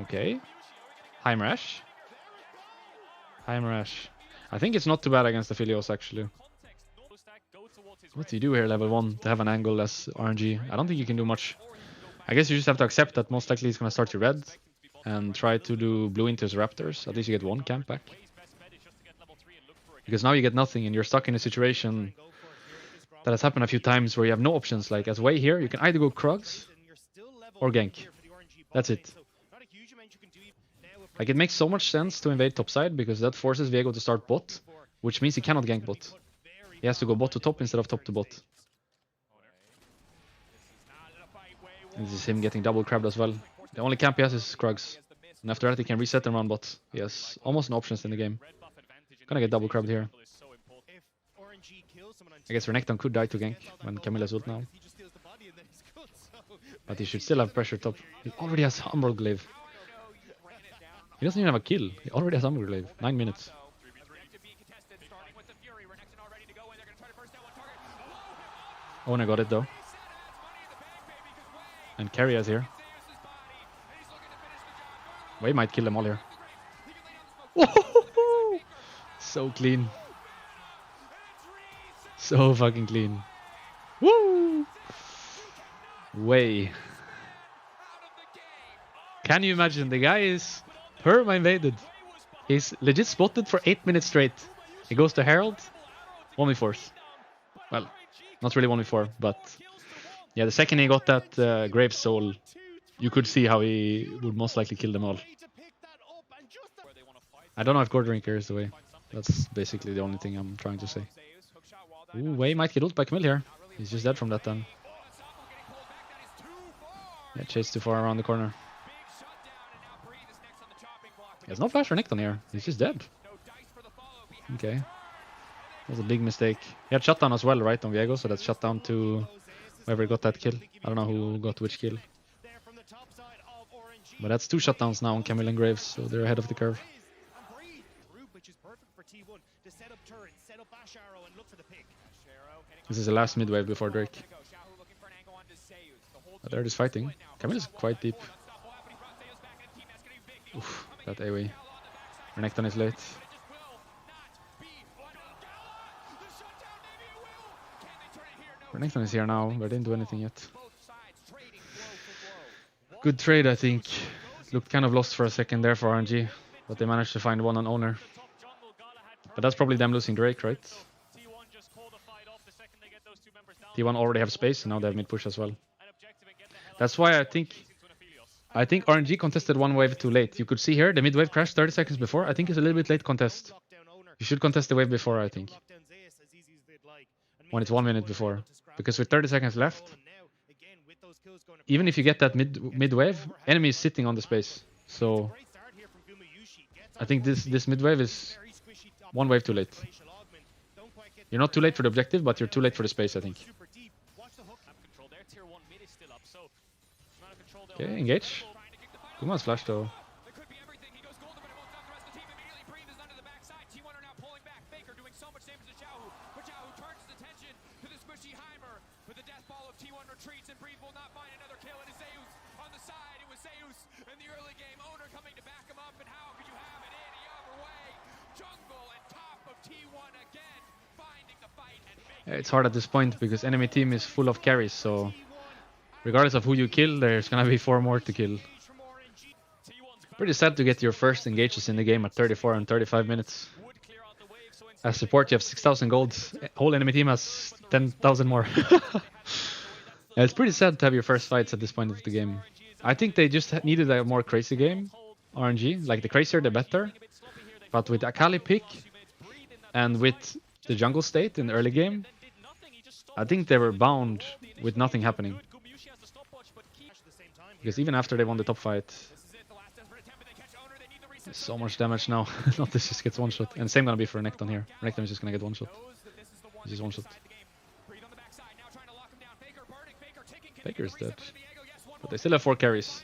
Okay. High Mirash. High Mirash. I think it's not too bad against the Philios, actually. What do you do here, level 1, to have an angle as RNG? I don't think you can do much. I guess you just have to accept that most likely he's going to start you red and try to do blue into his Raptors. At least you get one camp back. Because now you get nothing and you're stuck in a situation that has happened a few times where you have no options. Like as way here, you can either go Krugs or gank. That's it. Like it makes so much sense to invade topside because that forces Viego to start bot, which means he cannot gank bot. He has to go bot to top instead of top to bot. And this is him getting double crabbed as well. The only camp he has is Krugs. And after that he can reset them around bot. He has almost no options in the game. Gonna get double crabbed here. I guess Renekton could die to gank when Camilla's ult now. But he should still have pressure top. He already has Umbral Glaive. He doesn't even have a kill. He already has Umbral Glaive. 9 minutes. Ona got it though. And Carrier is here. Way might kill them all here. Whoa! So clean. So fucking clean. Woo! Way. Can you imagine? The guy is perma invaded. He's legit spotted for 8 minutes straight. He goes to Herald. 1v4s. Well, not really 1v4, but yeah, the second he got that Grave Soul, you could see how he would most likely kill them all. I don't know if Gordrinker is the way. That's basically the only thing I'm trying to say. Ooh, Wei might get ult by Camille here. He's just dead from that then. Yeah, chased too far around the corner. There's no flash for Nikton here. He's just dead. Okay. That was a big mistake. He had shutdown as well, right, on Viego, so that's shutdown to whoever got that kill. I don't know who got which kill. But that's 2 shutdowns now on Camille and Graves, so they're ahead of the curve. This is the last mid wave before Drake. But they're just fighting. Camille is quite deep. Oof, that AoE. Renekton is late. Renekton is here now, but didn't do anything yet. Good trade, I think. Looked kind of lost for a second there for RNG, but they managed to find one on owner. But that's probably them losing Drake, right? T1 already have space, and now they have mid push as well. That's why I think RNG contested one wave too late. You could see here the mid wave crashed 30 seconds before. I think it's a little bit late contest. You should contest the wave before, I think. When it's 1 minute before. Because with 30 seconds left, even if you get that mid wave, enemy is sitting on the space. So I think this mid wave is 1 wave too late. You're not too late for the objective, but you're too late for the space, I think. Okay, engage. Kuma's flash though. It's hard at this point because enemy team is full of carries, so regardless of who you kill, there's gonna be 4 more to kill. Pretty sad to get your first engages in the game at 34 and 35 minutes. As support, you have 6,000 gold. Whole enemy team has 10,000 more. Yeah, it's pretty sad to have your first fights at this point of the game. I think they just needed a more crazy game, RNG. Like the crazier, the better. But with Akali pick and with the jungle state in the early game, I think they were bound with nothing happening. Because even after they won the top fight, there's so much damage now. Notice just gets 1 shot. And same gonna be for Renekton here. Renekton is just gonna get 1 shot. This is 1 shot. Faker is dead. But they still have 4 carries.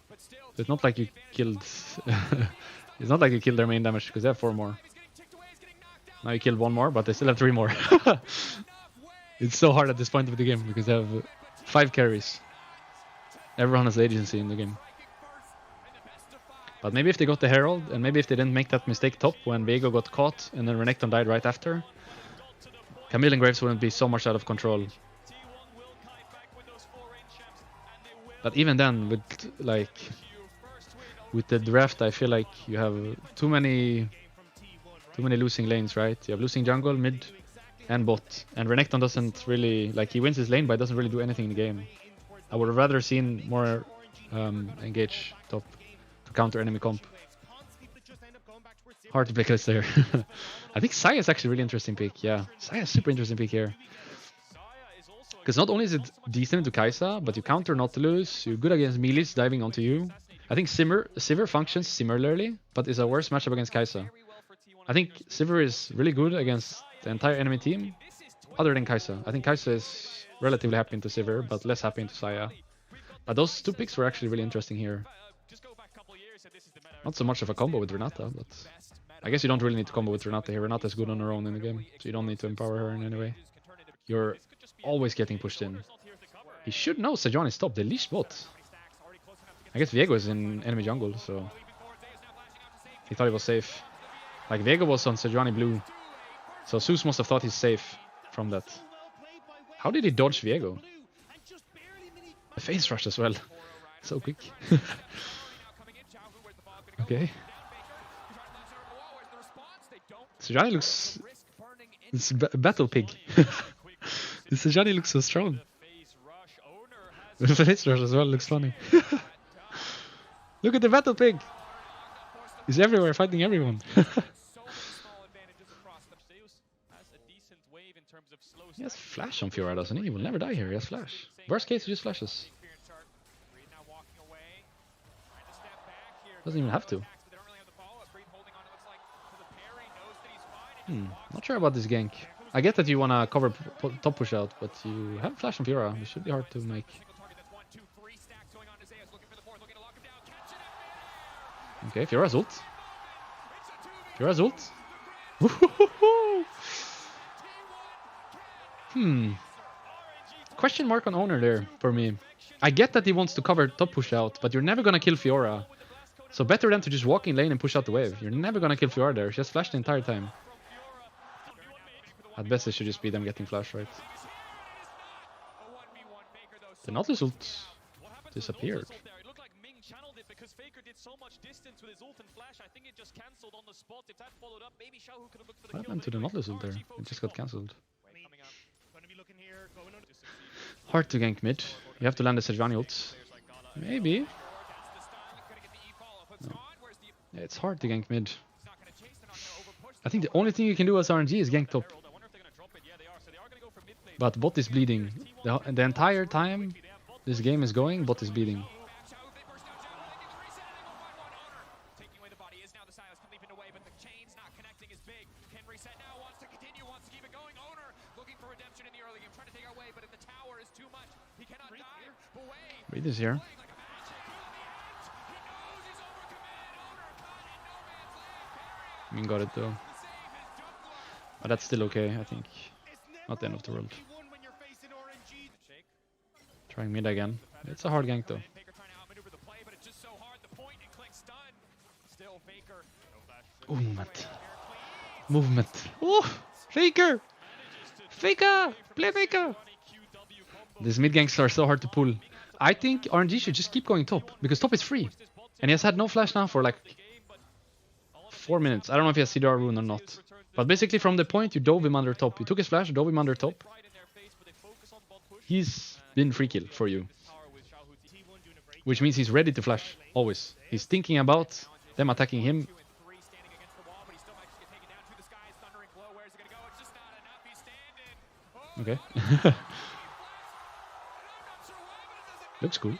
So it's not like you killed it's not like you killed their main damage because they have 4 more. Now you killed 1 more, but they still have 3 more. It's so hard at this point of the game because they have 5 carries. Everyone has agency in the game. But maybe if they got the Herald, and maybe if they didn't make that mistake top when Viego got caught and then Renekton died right after, Camille and Graves wouldn't be so much out of control. But even then, with the draft, I feel like you have too many losing lanes, right? You have losing jungle, mid, and bot. And Renekton doesn't really, like, he wins his lane, but doesn't really do anything in the game. I would have rather seen more engage top to counter enemy comp. Hard to pick us there. I think Saya is actually a really interesting pick. Yeah, Saya is super interesting pick here. Because not only is it decent to Kai'Sa, but you counter Nautilus, you're good against melees diving onto you. I think Sivir functions similarly, but is a worse matchup against Kai'Sa. I think Sivir is really good against the entire enemy team, other than Kai'Sa. I think Kai'Sa is relatively happy into Sivir, but less happy into Saya. But those two picks were actually really interesting here. Not so much of a combo with Renata, but I guess you don't really need to combo with Renata here. Renata is good on her own in the game, so you don't need to empower her in any way. You're always getting pushed in. He should know Sejuani is top. They leashed bot. I guess Viego is in enemy jungle, so he thought he was safe. Like, Viego was on Sejuani blue, so Zeus must have thought he's safe from that. How did he dodge Viego? A face rush as well. So quick. Okay. Sejuani looks... It's a battle pig. This Sejuani looks so strong. The face rush as well looks funny. Look at the battle pig! He's everywhere fighting everyone. He has flash on Fiora, doesn't he? He will never die here, he has flash. Worst case, he just flashes. Doesn't even have to. Not sure about this gank. I get that you wanna cover top push out, but you have flash on Fiora. It should be hard to make. Okay, Fiora's ult. Fiora's ult. Question mark on owner there for me. I get that he wants to cover top push out, but you're never gonna kill Fiora. So better than to just walk in lane and push out the wave. You're never gonna kill Fiora there. She has flash the entire time. At best, it should just be them getting flash, right? The Nautilus ult disappeared. What happened to the Nautilus ult there? It just got cancelled. Hard to gank mid. You have to land the Sejuani ult. Maybe. No. Yeah, it's hard to gank mid. I think the only thing you can do as RNG is gank top. But bot is bleeding. The entire time this game is going, bot is bleeding. Reed is here. I mean, got it though. But that's still okay, I think. Not the end of the world. Trying mid again. It's a hard gank though. Oh, movement. Movement. Oh! Faker! Faker! Play Faker! These mid ganks are so hard to pull. I think RNG should just keep going top, because top is free. And he has had no flash now for like 4 minutes. I don't know if he has CDR rune or not. But basically from the point you dove him under top. You took his flash, dove him under top. He's been free kill for you. Which means he's ready to flash, always. He's thinking about them attacking him. Okay. Looks cool.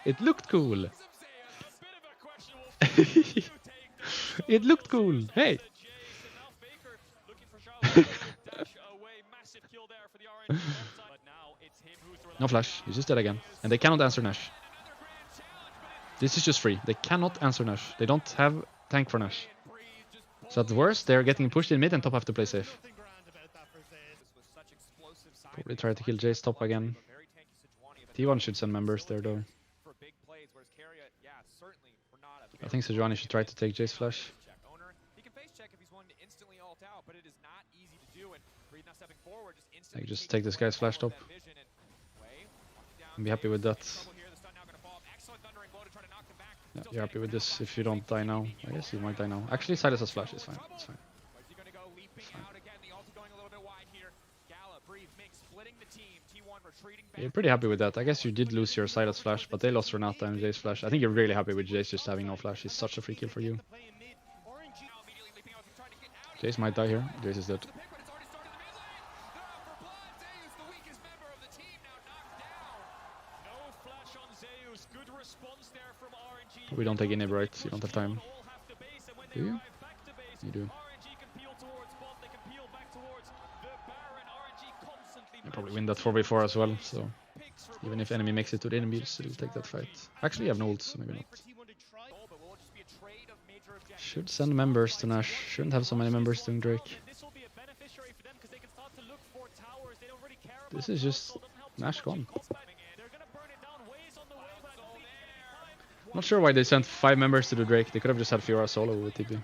It looked cool. It looked cool. Hey. No flash. He's just dead again. And they cannot answer Nash. This is just free. They cannot answer Nash. They don't have tank for Nash. So at worst, they're getting pushed in mid and top have to play safe. Probably try to kill Jace top again. T1 should send members there though. I think Sejuani should try to take Jace flash. Like, just take this guy's flash top. And be happy with that. Yeah, you're happy with this if you don't die now. I guess you might die now. Actually, Silas has flash. It's fine. It's fine. It's fine. You're pretty happy with that. I guess you did lose your Silas flash, but they lost Renata and Jace flash. I think you're really happy with Jace just having no flash. He's such a free kill for you. Jace might die here. Jace is dead. We don't take any right. You don't have time. Do you? You do. You probably win that 4v4 as well, so even if enemy makes it to the enemy, you'll still take that fight. Actually, you have no ult, so maybe not. Should send members to Nash. Shouldn't have so many members doing Drake. This is just Nash gone. Not sure why they sent 5 members to the Drake. They could have just had Fiora solo with TP.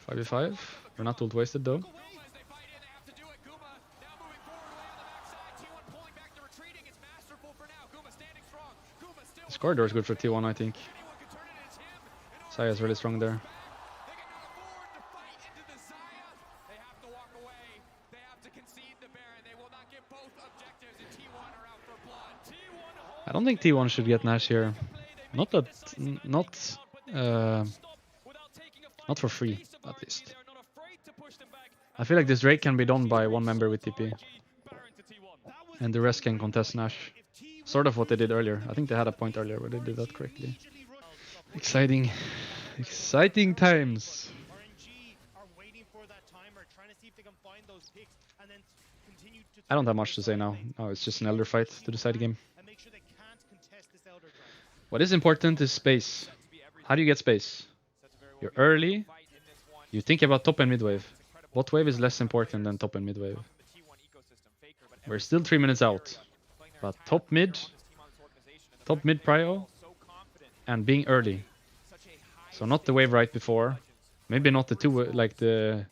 5v5. We're not ult wasted though. This corridor is good for T1, I think. Saya's really strong there. I don't think T1 should get Nash here. Not for free, at least. I feel like this Drake can be done by one member with TP. And the rest can contest Nash. Sort of what they did earlier. I think they had a point earlier where they did that correctly. Exciting. Exciting times. I don't have much to say now. No, it's just an Elder fight to decide the game. What is important is space. How do you get space? You're early. You think about top and mid wave. What wave is less important than top and mid wave? We're still 3 minutes out. But top mid prio, and being early. So not the wave right before. Maybe not the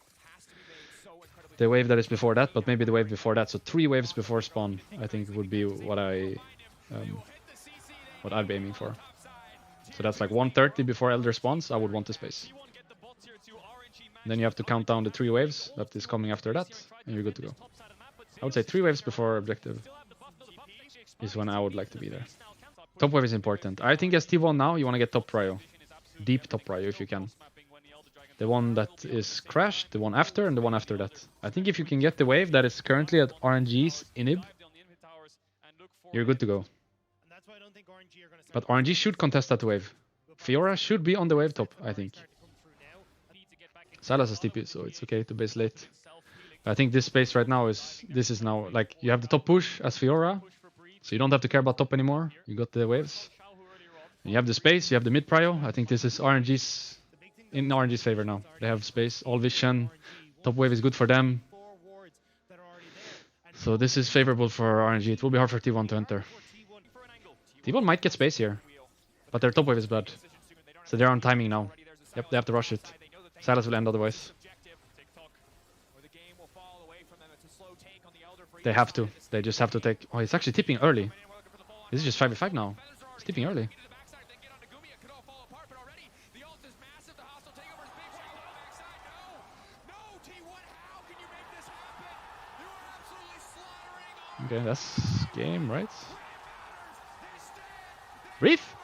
the wave that is before that, but maybe the wave before that. So 3 waves before spawn, I think would be what I'd be aiming for. So that's like 130 before Elder spawns. I would want the space. Then you have to count down the 3 waves that is coming after that, and you're good to go. I would say 3 waves before objective is when I would like to be there. Top wave is important. I think as T1 now, you want to get top prio. Deep top prio if you can. The one that is crashed, the one after, and the one after that. I think if you can get the wave that is currently at RNG's inhib, you're good to go. But RNG should contest that wave. Fiora should be on the wave top, I think. Silas has TP, so it's okay to base late. But I think this space right now is now like you have the top push as Fiora, so you don't have to care about top anymore. You got the waves. And you have the space, you have the mid prio. I think this is in RNG's favor now. They have space, all vision, top wave is good for them. So this is favorable for RNG. It will be hard for T1 to enter. T1 might get space here, but their top wave is bad. So they're on timing now. Yep, they have to rush it. Silas will end otherwise. They have to. They just have to take... Oh, he's actually tipping early. This is just 5v5 now. He's tipping early. Okay, that's game, right? Reef?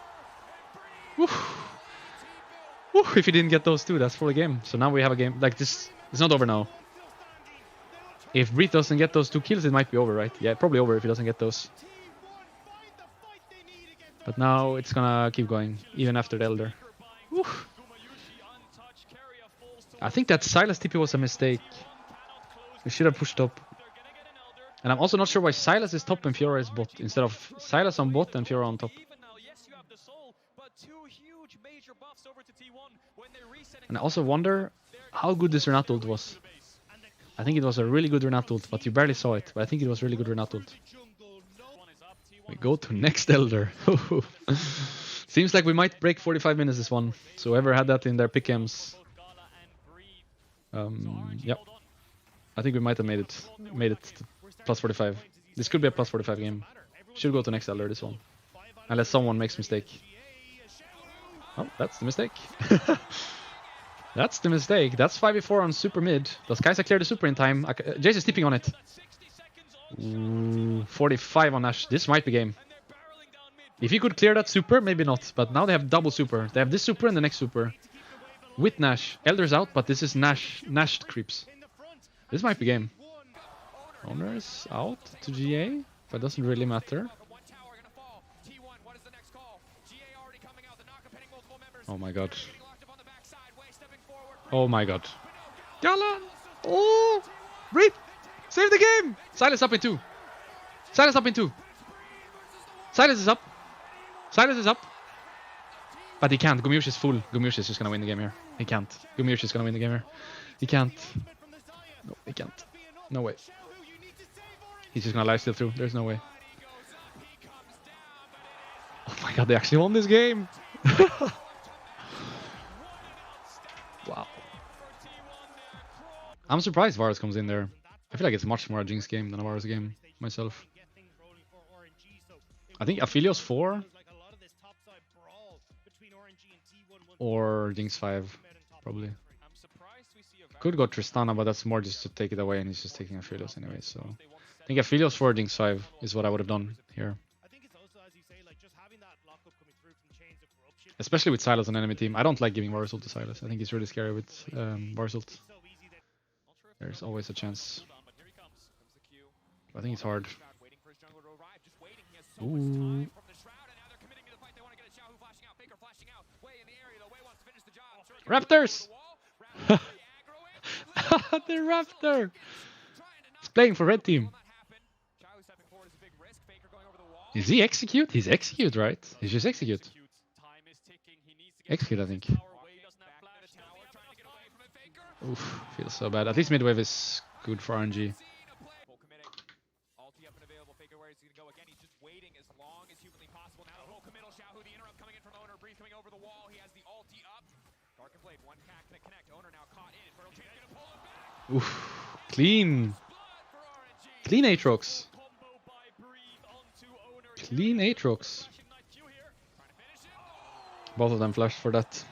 Woo. Woo, if he didn't get those 2, that's full game. So now we have a game. Like this, it's not over now. If Breath doesn't get those 2 kills, it might be over, right? Yeah, probably over if he doesn't get those. But now it's gonna keep going, even after the Elder. Woo. I think that Silas TP was a mistake. We should have pushed up. And I'm also not sure why Silas is top and Fiora is bot, instead of Silas on bot and Fiora on top. And I also wonder how good this Renata ult was. I think it was a really good Renata ult, but you barely saw it. But I think it was really good Renata ult. We go to next Elder. Seems like we might break 45 minutes this one. So whoever had that in their pick'ems, yep. I think we might have made it to plus 45. This could be a plus 45 game. Should go to next Elder this one, unless someone makes mistake. Oh, that's the mistake. That's the mistake. That's 5v4 on super mid. Does Kai'Sa clear the super in time? Jace is tipping on it. Ooh, 45 on Nash. This might be game. If he could clear that super, maybe not. But now they have double super. They have this super and the next super. With Nash. Elder's out, but this is Nash creeps. This might be game. Owner's out to GA, but doesn't really matter. Oh my god. Oh my god. Gala! Oh! Reap! Save the game! Silas up in 2. Silas up in 2. Silas is up. Silas is up. But he can't. Gumiush is full. Gumiush is just gonna win the game here. He can't. Gumiush is gonna win the game here. He can't. No, he can't. No way. He's just gonna lifesteal through. There's no way. Oh my god, they actually won this game! Wow. I'm surprised Varus comes in there. I feel like it's much more a Jinx game than a Varus game myself. I think Aphelios 4 or Jinx 5 probably. Could go Tristana, but that's more just to take it away, and he's just taking Aphelios anyway. So I think Aphelios 4 Jinx 5 is what I would have done here. Especially with Sylas on enemy team. I don't like giving Varus ult to Sylas. I think he's really scary with Varus ult. There's always a chance. I think it's hard. Ooh. Raptors! The Raptor! He's playing for red team. Is he execute? He's execute, right? He's just execute. Execute, I think. Oof, feels so bad. At least midwave is good for RNG. Oof, clean. Clean Aatrox. Clean Aatrox. Both of them flashed for that.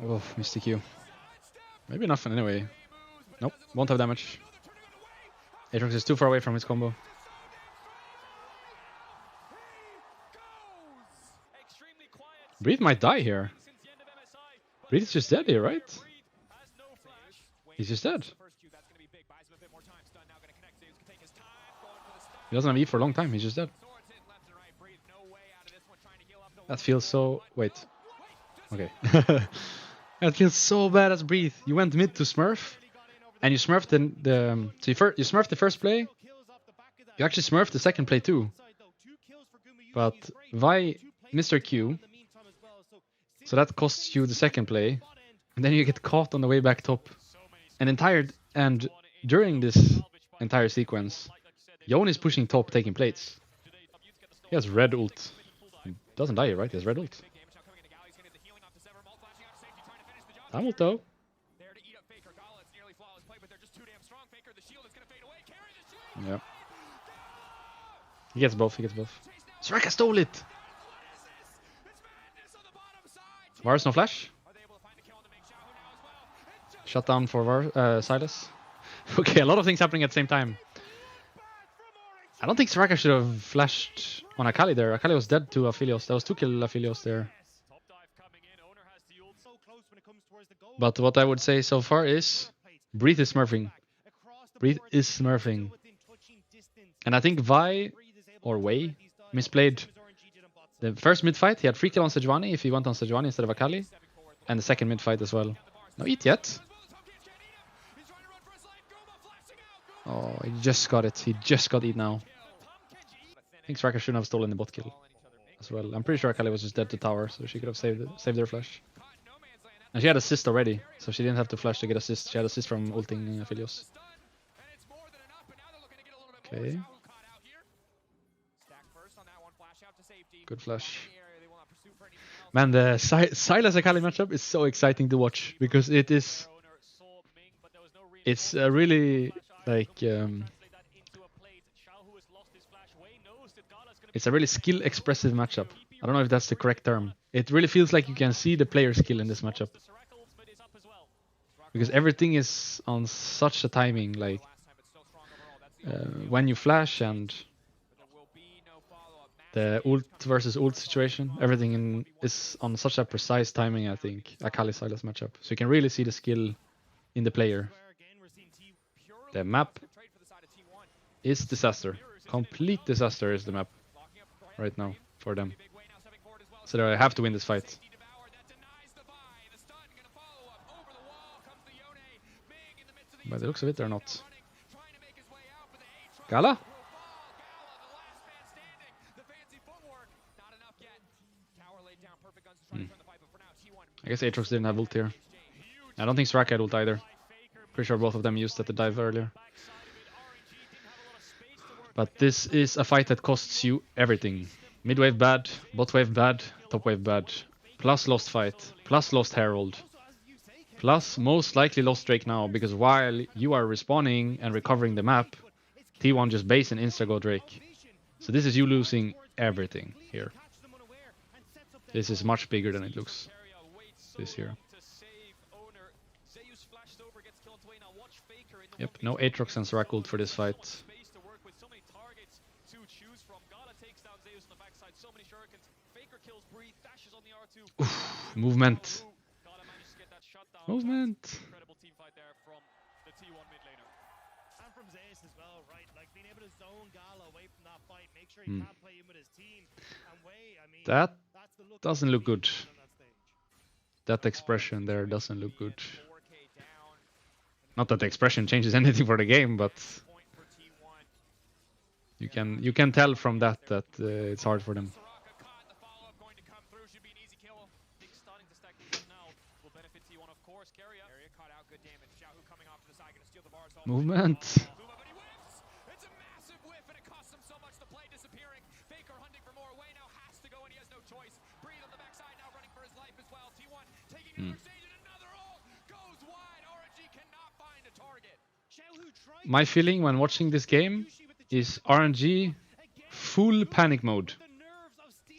Oh, Mystic Q. Maybe nothing anyway. Nope, won't have damage. Aatrox is too far away from his combo. Breathe might die here. Breathe is just dead here, right? He's just dead. He doesn't have E for a long time, he's just dead. That feels so... Wait. Okay. That feels so bad as Breathe. You went mid to Smurf, and you smurfed the... So you smurfed the first play. You actually smurfed the second play too. But Vi Mr. Q. So that costs you the second play. And then you get caught on the way back top. And during this entire sequence, Yon is pushing top, taking plates. He has red ult. He doesn't die, right? He has red ult. Time ult though. Yeah. He gets both, he gets both. Soraka stole it! Varus no flash. Shut down for Silas. Okay, a lot of things happening at the same time. I don't think Soraka should have flashed on Akali there. Akali was dead to Aphelios. That was 2-kill Aphelios there. But what I would say so far is Breathe is smurfing. Breathe is smurfing. And I think Vi or Wei misplayed the first mid-fight. He had free kill on Sejuani if he went on Sejuani instead of Akali. And the second mid-fight as well. No eat yet. Oh, he just got it. He just got eat now. I think Soraka shouldn't have stolen the bot kill as well. I'm pretty sure Akali was just dead to tower, so she could have saved their flash. And she had assist already, so she didn't have to flash to get assist. She had assist from ulting Philios. Okay. Good flash. Man, the Sylas Akali matchup is so exciting to watch because it's a really like it's a really skill expressive matchup. I don't know if that's the correct term. It really feels like you can see the player skill in this matchup because everything is on such a timing, like when you flash and the ult versus ult situation, everything is on such a precise timing, I think, Akali Sylas matchup. So you can really see the skill in the player. The map is disaster. Complete disaster is the map right now for them. So they have to win this fight. By the looks of it, they're not. Gala? I guess Aatrox didn't have ult here. I don't think Soraka had ult either. Pretty sure both of them used at the dive earlier. But this is a fight that costs you everything. Mid wave bad, bot wave bad, top wave bad. Plus lost fight, plus lost Herald. Plus most likely lost Drake now, because while you are respawning and recovering the map, T1 just base and insta-go Drake. So this is you losing everything here. This is much bigger than it looks this year. Yep, no Aatrox and Soraka ult for this fight. Oof, movement. Movement. That doesn't look good. That expression there doesn't look good. Not that the expression changes anything for the game, but you can tell from that it's hard for them. Movement. My feeling when watching this game is RNG full panic mode.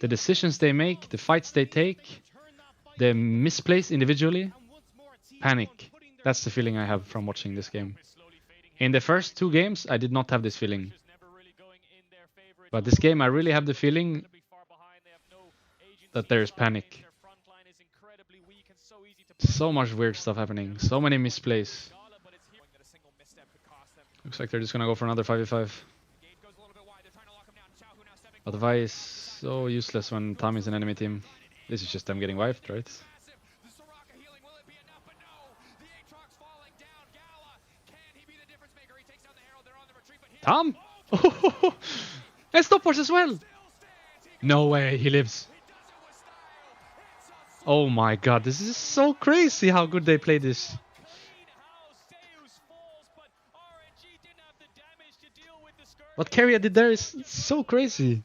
The decisions they make, the fights they take, the misplays individually, panic. That's the feeling I have from watching this game. In the first two games, I did not have this feeling. But this game, I really have the feeling that there's panic. So much weird stuff happening. So many misplays. Looks like they're just gonna go for another 5v5. But Vi is so useless when Tommy's an enemy team. This is just them getting wiped, right? Tom? And stopwatch as well! No way, he lives. Oh my god, this is so crazy how good they play this. What Keria did there is so crazy.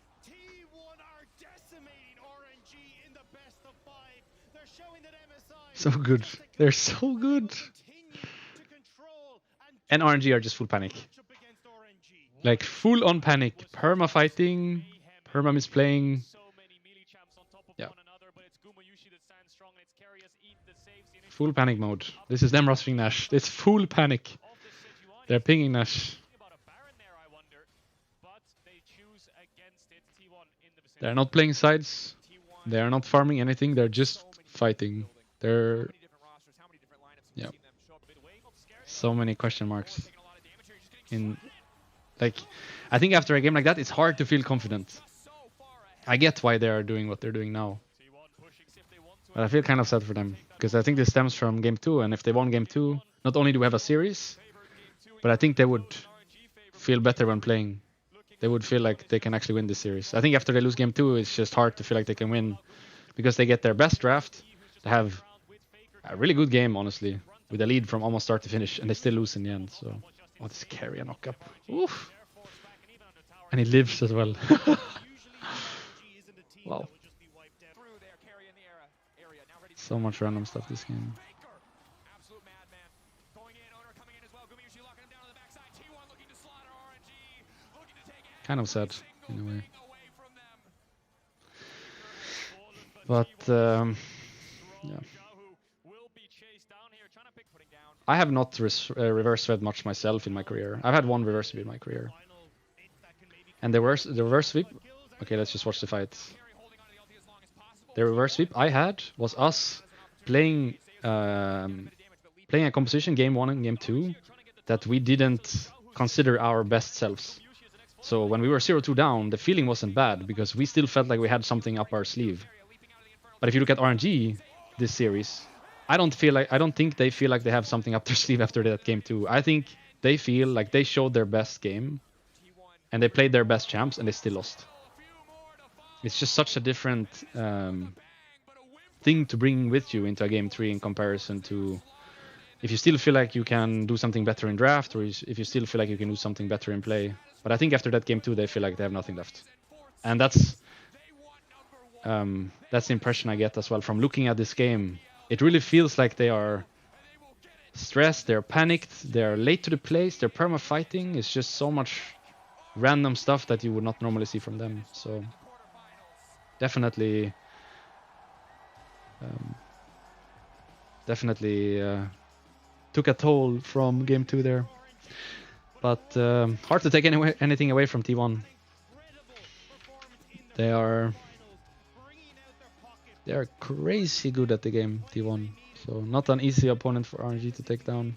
So good. They're so good. And RNG are just full panic. Like full on panic. Perma fighting, perma misplaying. Yeah. Full panic mode. This is them rushing Nash. It's full panic. They're pinging Nash. They're not playing sides. They are not farming anything. They're just fighting. They're... Yeah. So many question marks. I think after a game like that, it's hard to feel confident. I get why they are doing what they're doing now. But I feel kind of sad for them. Because I think this stems from game 2. And if they won game 2, not only do we have a series, but I think they would feel better when playing. They would feel like they can actually win this series. I think after they lose game 2, it's just hard to feel like they can win. Because they get their best draft. They have A really good game, honestly, with a lead from almost start to finish, and they still lose in the end. So, oh, this carry a knock up. Oof. And he lives as well. Wow. So much random stuff this game. Kind of sad in a way. But yeah. I have not reverse swept much myself in my career. I've had one reverse sweep in my career. And the reverse sweep. Okay, let's just watch the fight. The reverse sweep I had was us playing playing a composition game 1 and game 2 that we didn't consider our best selves. So when we were 0-2 down, the feeling wasn't bad because we still felt like we had something up our sleeve. But if you look at RNG this series, I don't think they feel like they have something up their sleeve after that game 2. I think they feel like they showed their best game and they played their best champs and they still lost. It's just such a different thing to bring with you into a game 3 in comparison to if you still feel like you can do something better in draft, or if you still feel like you can do something better in play. But I think after that game 2, they feel like they have nothing left. And that's the impression I get as well from looking at this game. It really feels like they are stressed, they're panicked, they're late to the place, they're perma fighting. It's just so much random stuff that you would not normally see from them. So definitely took a toll from game 2 there. But hard to take anything away from T1. They are crazy good at the game, T1. So not an easy opponent for RNG to take down.